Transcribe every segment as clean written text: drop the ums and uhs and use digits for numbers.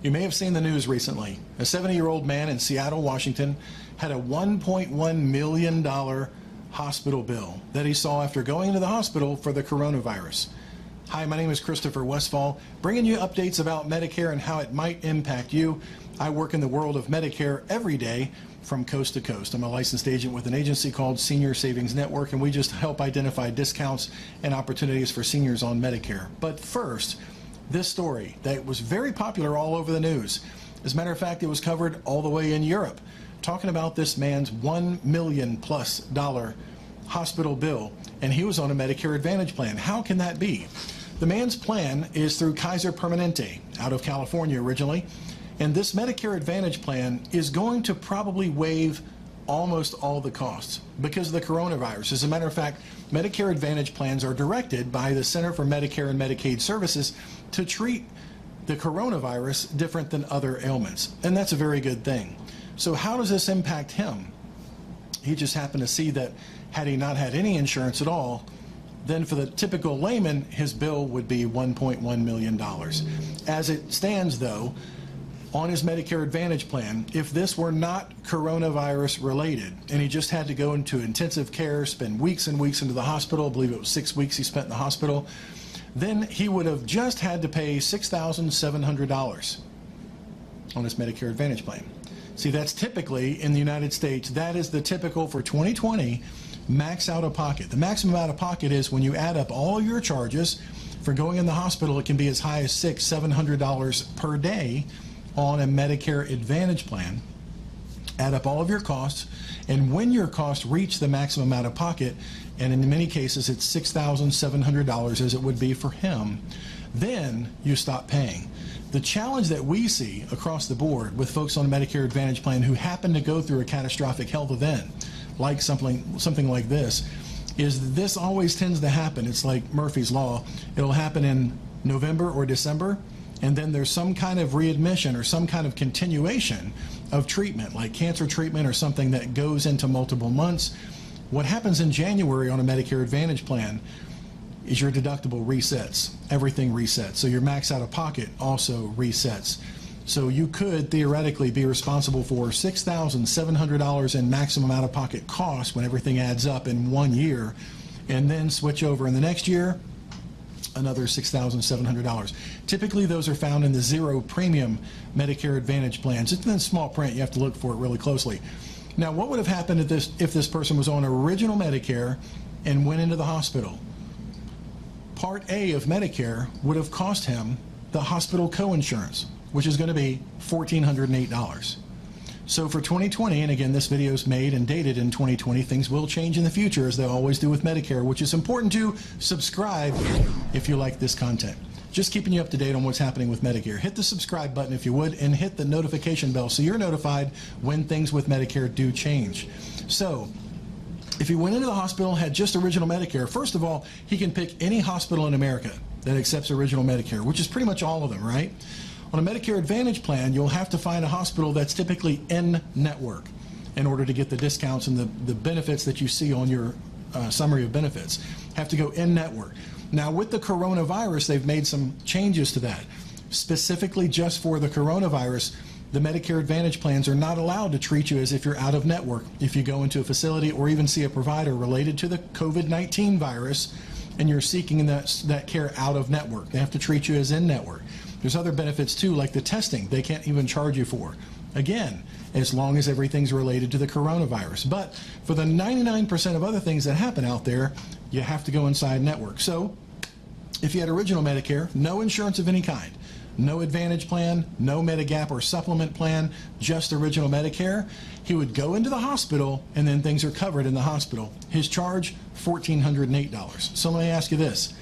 You may have seen the news recently. A 70-year-old man in Seattle, Washington, had a $1.1 million hospital bill that he saw after going into the hospital for the coronavirus. Hi, my name is Christopher Westfall, bringing you updates about Medicare and how it might impact you. I work in the world of Medicare every day from coast to coast. I'm a licensed agent with an agency called Senior Savings Network, and we just help identify discounts and opportunities for seniors on Medicare. But first, this story that was very popular all over the news. As a matter of fact, it was covered all the way in Europe, talking about this man's $1 million+ hospital bill, and he was on a Medicare Advantage plan. How can that be? The man's plan is through Kaiser Permanente out of California originally, and this Medicare Advantage plan is going to probably waive almost all the costs because of the coronavirus. As a matter of fact, Medicare Advantage plans are directed by the Center for Medicare and Medicaid Services to treat the coronavirus different than other ailments, and that's a very good thing. So how does this impact him? He just happened to see that had he not had any insurance at all, then for the typical layman, his bill would be $1.1 million. As it stands, though, on his Medicare Advantage plan, if this were not coronavirus related and he just had to go into intensive care, spend weeks and weeks into the hospital, I believe it was 6 weeks he spent in the hospital, then he would have just had to pay $6,700 on his Medicare Advantage plan. See, that's typically in the United States, that is the typical for 2020 max out of pocket. The maximum out of pocket is when you add up all your charges for going in the hospital, it can be as high as $600-$700 per day on a Medicare Advantage plan. Add up all of your costs, and when your costs reach the maximum out of pocket, and in many cases it's $6,700 as it would be for him, then you stop paying. The challenge that we see across the board with folks on a Medicare Advantage plan who happen to go through a catastrophic health event, like something like this, is this always tends to happen. It's like Murphy's Law. It'll happen in November or December, and then there's some kind of readmission or some kind of continuation of treatment, like cancer treatment or something that goes into multiple months. What happens in January on a Medicare Advantage plan is your deductible resets. Everything resets. So your max out of pocket also resets. So you could theoretically be responsible for $6,700 in maximum out of pocket costs when everything adds up in 1 year, and then switch over in the next year, another $6,700. Typically those are found in the zero premium Medicare Advantage plans. It's in small print, you have to look for it really closely. Now, what would have happened if this person was on original Medicare and went into the hospital? Part A of Medicare would have cost him the hospital coinsurance, which is going to be $1,408. So for 2020, and again, this video is made and dated in 2020, things will change in the future as they always do with Medicare, which is important to subscribe if you like this content. Just keeping you up to date on what's happening with Medicare. Hit the subscribe button if you would, and hit the notification bell so you're notified when things with Medicare do change. So if he went into the hospital, had just original Medicare, first of all, he can pick any hospital in America that accepts original Medicare, which is pretty much all of them, right? On a Medicare Advantage plan, you'll have to find a hospital that's typically in-network in order to get the discounts and the benefits that you see on your summary of benefits. Have to go in-network. Now, with the coronavirus, they've made some changes to that. Specifically just for the coronavirus, the Medicare Advantage plans are not allowed to treat you as if you're out of network. If you go into a facility or even see a provider related to the COVID-19 virus and you're seeking that care out of network, they have to treat you as in network. There's other benefits too, like the testing they can't even charge you for. Again, as long as everything's related to the coronavirus. But for the 99% of other things that happen out there, you have to go inside network. So if you had original Medicare, no insurance of any kind, no Advantage plan, no Medigap or Supplement plan, just original Medicare, he would go into the hospital and then things are covered in the hospital. His charge, $1,408. So let me ask you this.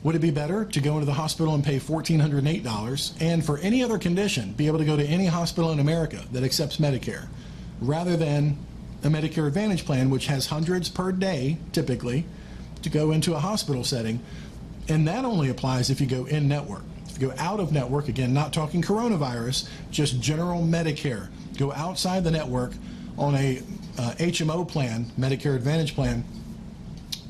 Would it be better to go into the hospital and pay $1,408 and for any other condition be able to go to any hospital in America that accepts Medicare rather than a Medicare Advantage plan which has hundreds per day typically to go into a hospital setting, and that only applies if you go in network. If you go out of network, again, not talking coronavirus, just general Medicare, go outside the network on a HMO plan, Medicare Advantage plan,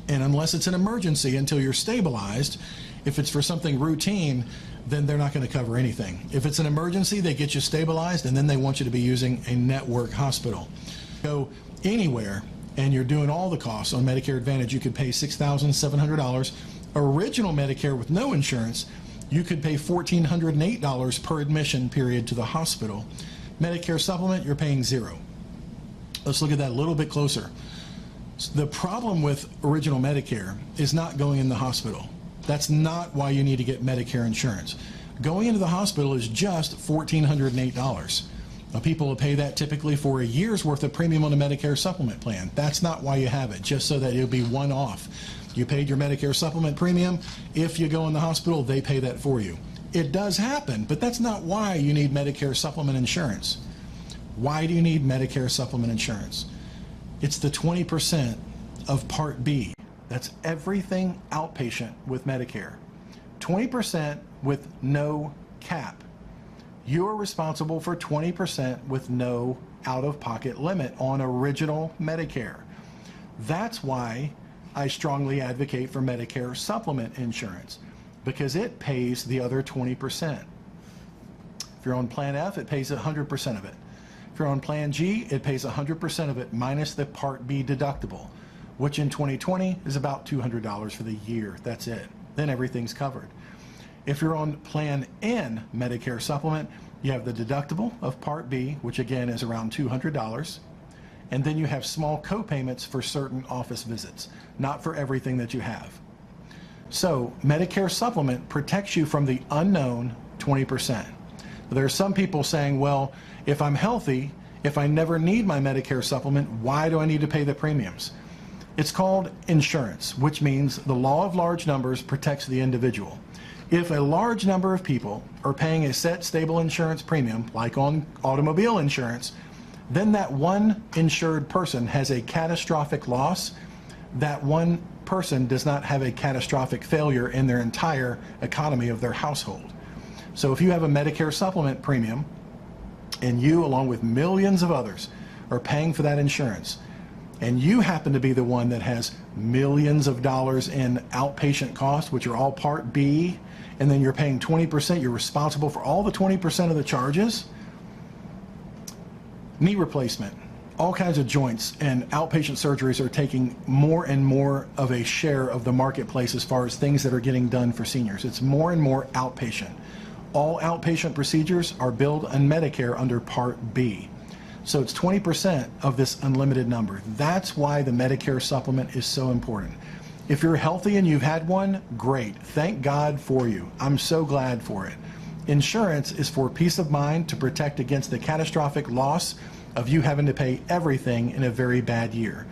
and unless it's an emergency until you're stabilized, if it's for something routine, then they're not going to cover anything. If it's an emergency, they get you stabilized, and then they want you to be using a network hospital. Go anywhere, and you're doing all the costs on Medicare Advantage. You could pay $6,700. Original Medicare with no insurance, you could pay $1,408 per admission period to the hospital. Medicare Supplement, you're paying $0. Let's look at that a little bit closer. The problem with original Medicare is not going in the hospital. That's not why you need to get Medicare insurance. Going into the hospital is just $1,408. Now, people will pay that typically for a year's worth of premium on a Medicare Supplement plan. That's not why you have it, just so that it'll be one-off. You paid your Medicare Supplement premium. If you go in the hospital, they pay that for you. It does happen, but that's not why you need Medicare Supplement insurance. Why do you need Medicare Supplement insurance? It's the 20% of Part B. That's everything outpatient with Medicare. 20% with no cap. You're responsible for 20% with no out-of-pocket limit on original Medicare. That's why I strongly advocate for Medicare Supplement insurance, because it pays the other 20%. If you're on Plan F, it pays 100% of it. If you're on Plan G, it pays 100% of it minus the Part B deductible, which in 2020 is about $200 for the year. That's it. Then everything's covered. If you're on Plan N Medicare Supplement, you have the deductible of Part B, which again is around $200. And then you have small co-payments for certain office visits, not for everything that you have. So Medicare Supplement protects you from the unknown 20%. There are some people saying, well, if I'm healthy, if I never need my Medicare Supplement, why do I need to pay the premiums? It's called insurance, which means the law of large numbers protects the individual. If a large number of people are paying a set stable insurance premium, like on automobile insurance, then that one insured person has a catastrophic loss. That one person does not have a catastrophic failure in their entire economy of their household. So if you have a Medicare Supplement premium, and you, along with millions of others, are paying for that insurance, and you happen to be the one that has millions of dollars in outpatient costs, which are all Part B, and then you're paying 20%, you're responsible for all the 20% of the charges. Knee replacement, all kinds of joints and outpatient surgeries are taking more and more of a share of the marketplace as far as things that are getting done for seniors. It's more and more outpatient. All outpatient procedures are billed on Medicare under Part B. So it's 20% of this unlimited number. That's why the Medicare Supplement is so important. If you're healthy and you've had one, great. Thank God for you. I'm so glad for it. Insurance is for peace of mind, to protect against the catastrophic loss of you having to pay everything in a very bad year.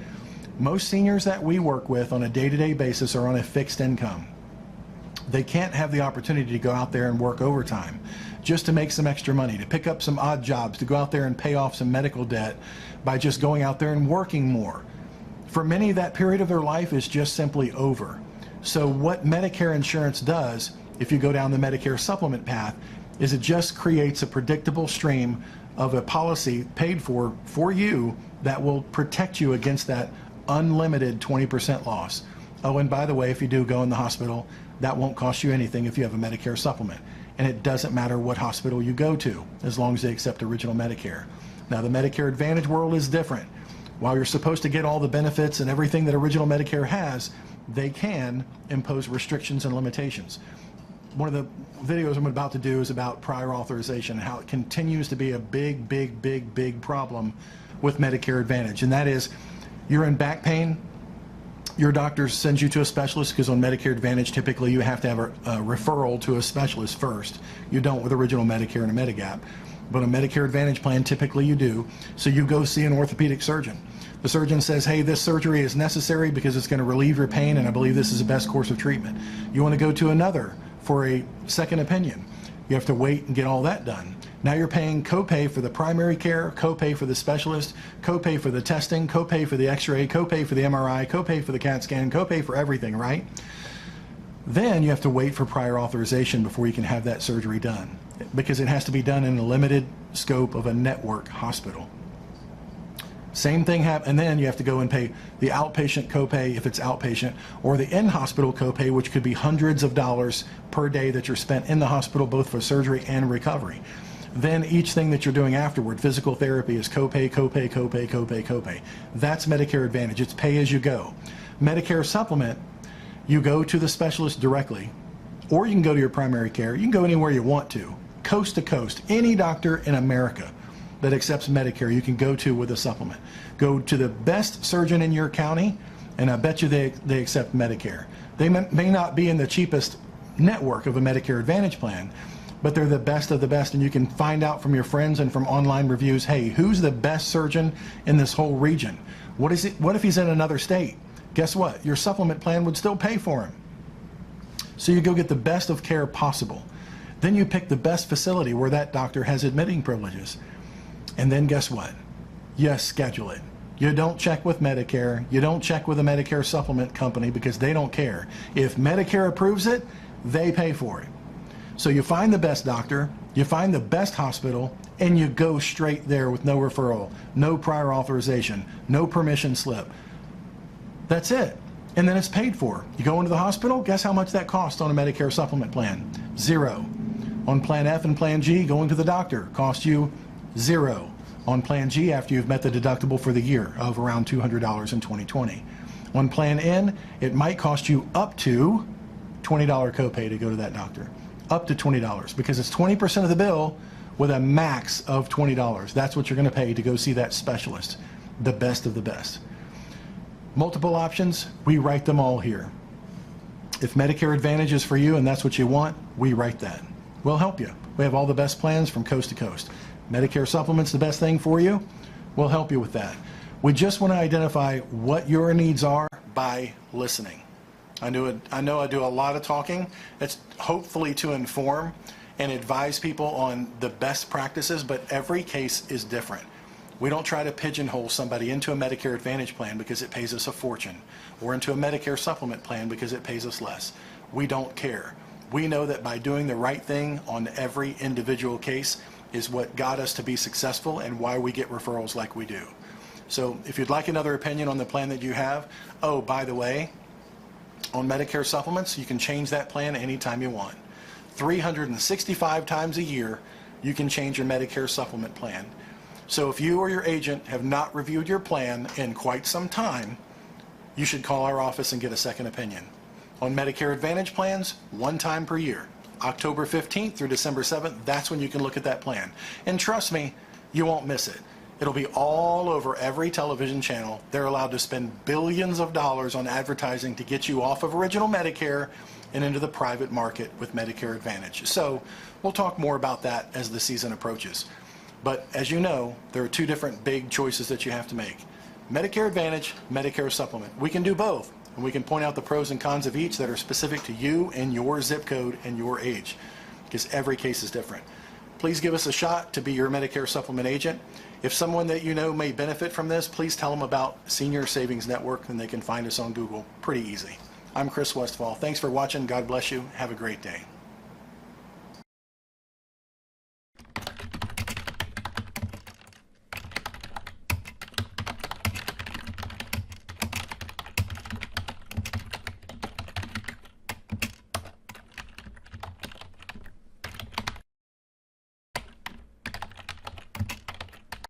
Most seniors that we work with on a day-to-day basis are on a fixed income. They can't have the opportunity to go out there and work overtime just to make some extra money, to pick up some odd jobs, to go out there and pay off some medical debt by just going out there and working more. For many, that period of their life is just simply over. So what Medicare insurance does, if you go down the Medicare Supplement path, is it just creates a predictable stream of a policy paid for you that will protect you against that unlimited 20% loss. Oh, and by the way, if you do go in the hospital, that won't cost you anything if you have a Medicare Supplement. And it doesn't matter what hospital you go to, as long as they accept original Medicare. Now, the Medicare Advantage world is different. While you're supposed to get all the benefits and everything that original Medicare has, they can impose restrictions and limitations. One of the videos I'm about to do is about prior authorization and how it continues to be a big problem with Medicare Advantage. And that is, you're in back pain, your doctor sends you to a specialist, because on Medicare Advantage, typically you have to have a referral to a specialist first. You don't with original Medicare and a Medigap. But a Medicare Advantage plan, typically you do. So you go see an orthopedic surgeon. The surgeon says, hey, this surgery is necessary because it's going to relieve your pain, and I believe this is the best course of treatment. You want to go to another for a second opinion. You have to wait and get all that done. Now you're paying copay for the primary care, copay for the specialist, copay for the testing, copay for the x-ray, copay for the MRI, copay for the CAT scan, copay for everything, right? Then you have to wait for prior authorization before you can have that surgery done, because it has to be done in a limited scope of a network hospital. Same thing and then you have to go and pay the outpatient copay if it's outpatient, or the in-hospital copay, which could be hundreds of dollars per day that you're spent in the hospital, both for surgery and recovery. Then each thing that you're doing afterward, physical therapy, is copay, copay, copay, copay, copay. That's Medicare Advantage. It's pay as you go. Medicare Supplement, you go to the specialist directly, or you can go to your primary care. You can go anywhere you want to, coast to coast. Any doctor in America that accepts Medicare you can go to with a supplement. Go to the best surgeon in your county, and I bet you they accept Medicare. They may not be in the cheapest network of a Medicare Advantage plan, but they're the best of the best, and you can find out from your friends and from online reviews, hey, who's the best surgeon in this whole region? What if he's in another state? Guess what? Your supplement plan would still pay for him. So you go get the best of care possible. Then you pick the best facility where that doctor has admitting privileges. And then guess what? You schedule it. You don't check with Medicare. You don't check with a Medicare supplement company because they don't care. If Medicare approves it, they pay for it. So you find the best doctor, you find the best hospital, and you go straight there with no referral, no prior authorization, no permission slip. That's it. And then it's paid for. You go into the hospital, guess how much that costs on a Medicare supplement plan? $0. On Plan F and Plan G, going to the doctor costs you $0. On Plan G, after you've met the deductible for the year of around $200 in 2020. On Plan N, it might cost you up to $20 copay to go to that doctor. Up to $20, because it's 20% of the bill with a max of $20. That's what you're going to pay to go see that specialist, the best of the best. Multiple options, we write them all here. If Medicare Advantage is for you and that's what you want, we write that. We'll help you. We have all the best plans from coast to coast. Medicare Supplement's the best thing for you. We'll help you with that. We just want to identify what your needs are by listening. I know I do a lot of talking. It's hopefully to inform and advise people on the best practices, but every case is different. We don't try to pigeonhole somebody into a Medicare Advantage plan because it pays us a fortune, or into a Medicare Supplement plan because it pays us less. We don't care. We know that by doing the right thing on every individual case is what got us to be successful and why we get referrals like we do. So if you'd like another opinion on the plan that you have, oh, by the way, on Medicare Supplements, you can change that plan anytime you want. 365 times a year, you can change your Medicare Supplement plan. So if you or your agent have not reviewed your plan in quite some time, you should call our office and get a second opinion. On Medicare Advantage plans, one time per year. October 15th through December 7th, that's when you can look at that plan. And trust me, you won't miss it. It'll be all over every television channel. They're allowed to spend billions of dollars on advertising to get you off of original Medicare and into the private market with Medicare Advantage. So we'll talk more about that as the season approaches. But as you know, there are two different big choices that you have to make. Medicare Advantage, Medicare Supplement. We can do both, and we can point out the pros and cons of each that are specific to you and your zip code and your age, because every case is different. Please give us a shot to be your Medicare Supplement agent. If someone that you know may benefit from this, please tell them about Senior Savings Network, and they can find us on Google. Pretty easy. I'm Chris Westfall. Thanks for watching. God bless you. Have a great day.